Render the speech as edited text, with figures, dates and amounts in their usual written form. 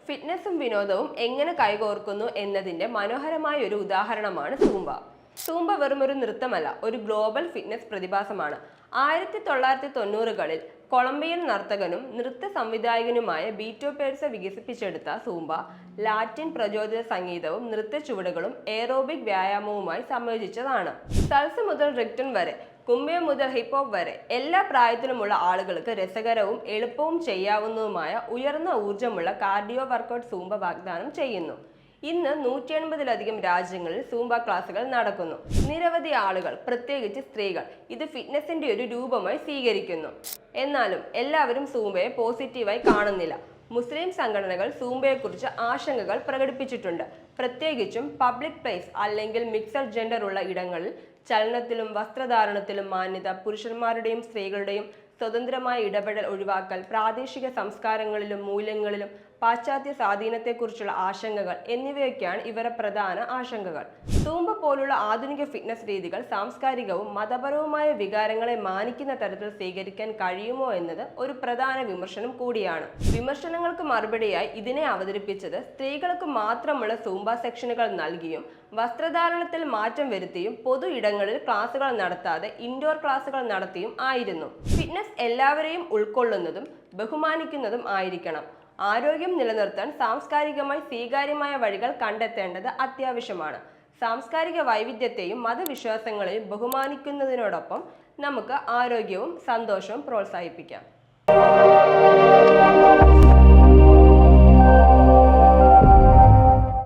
ഫിറ്റ്നസും വിനോദവും എങ്ങനെ കൈകോർക്കുന്നു എന്നതിന്റെ മനോഹരമായ ഒരു ഉദാഹരണമാണ് സൂംബ. സൂംബ വെറുമൊരു നൃത്തമല്ല, ഒരു ഗ്ലോബൽ ഫിറ്റ്നസ് പ്രതിഭാസമാണ്. 1990കളിൽ കൊളംബിയൻ നർത്തകനും നൃത്ത സംവിധായകനുമായ ബീറ്റോ പേഴ്സ വികസിപ്പിച്ചെടുത്ത സൂംബ ലാറ്റിൻ പ്രചോദിത സംഗീതവും നൃത്ത ചുവടുകളും എയറോബിക് വ്യായാമവുമായി സംയോജിച്ചതാണ്. സൽസ മുതൽ റിക്ടൺ വരെ, കുംബയ മുതൽ ഹിപ്പ് ഹോപ്പ് വരെ എല്ലാ പ്രായത്തിലുമുള്ള ആളുകൾക്ക് രസകരവും എളുപ്പവും ചെയ്യാവുന്നതുമായ ഉയർന്ന ഊർജ്ജമുള്ള കാർഡിയോ വർക്കൗട്ട് സൂംബ വാഗ്ദാനം ചെയ്യുന്നു. ഇന്ന് 180ലധികം രാജ്യങ്ങളിൽ സൂംബ ക്ലാസുകൾ നടക്കുന്നു. നിരവധി ആളുകൾ, പ്രത്യേകിച്ച് സ്ത്രീകൾ, ഇത് ഫിറ്റ്നസിന്റെ ഒരു രൂപമായി സ്വീകരിക്കുന്നു. എന്നാലും എല്ലാവരും സൂംബയെ പോസിറ്റീവായി കാണുന്നില്ല. മുസ്ലിം സംഘടനകൾ സൂംബയെക്കുറിച്ച് ആശങ്കകൾ പ്രകടിപ്പിച്ചിട്ടുണ്ട്. പ്രത്യേകിച്ചും പബ്ലിക് പ്ലേസ് അല്ലെങ്കിൽ മിക്സഡ് ജെൻഡർ ഉള്ള ഇടങ്ങളിൽ ചലനത്തിലും വസ്ത്രധാരണത്തിലും മാന്യത, പുരുഷന്മാരുടെയും സ്ത്രീകളുടെയും സ്വതന്ത്രമായ ഇടപെടൽ ഒഴിവാക്കൽ, പ്രാദേശിക സംസ്കാരങ്ങളിലും മൂല്യങ്ങളിലും പാശ്ചാത്യ സ്വാധീനത്തെക്കുറിച്ചുള്ള ആശങ്കകൾ എന്നിവയൊക്കെയാണ് ഇവരുടെ പ്രധാന ആശങ്കകൾ. സൂംബ പോലുള്ള ആധുനിക ഫിറ്റ്നസ് രീതികൾ സാംസ്കാരികവും മതപരവുമായ വികാരങ്ങളെ മാനിക്കുന്ന തരത്തിൽ സ്വീകരിക്കാൻ കഴിയുമോ എന്നത് ഒരു പ്രധാന വിമർശനം കൂടിയാണ്. വിമർശനങ്ങൾക്ക് മറുപടിയായി ഇതിനെ അവതരിപ്പിച്ചത് സ്ത്രീകൾക്ക് മാത്രമുള്ള സൂംബ സെക്ഷനുകൾ നൽകിയും വസ്ത്രധാരണത്തിൽ മാറ്റം വരുത്തിയും പൊതു ഇടങ്ങളിൽ ക്ലാസുകൾ നടത്താതെ ഇൻഡോർ ക്ലാസുകൾ നടത്തിയും ആയിരുന്നു. ഫിറ്റ്നസ് എല്ലാവരെയും ഉൾക്കൊള്ളുന്നതും ബഹുമാനിക്കുന്നതും ആയിരിക്കണം. ആരോഗ്യം നിലനിർത്താൻ സാംസ്കാരികമായി സ്വീകാര്യമായ വഴികൾ കണ്ടെത്തേണ്ടത് അത്യാവശ്യമാണ്. സാംസ്കാരിക വൈവിധ്യത്തെയും മതവിശ്വാസങ്ങളെയും ബഹുമാനിക്കുന്നതിനോടൊപ്പം നമുക്ക് ആരോഗ്യവും സന്തോഷവും പ്രോത്സാഹിപ്പിക്കാം.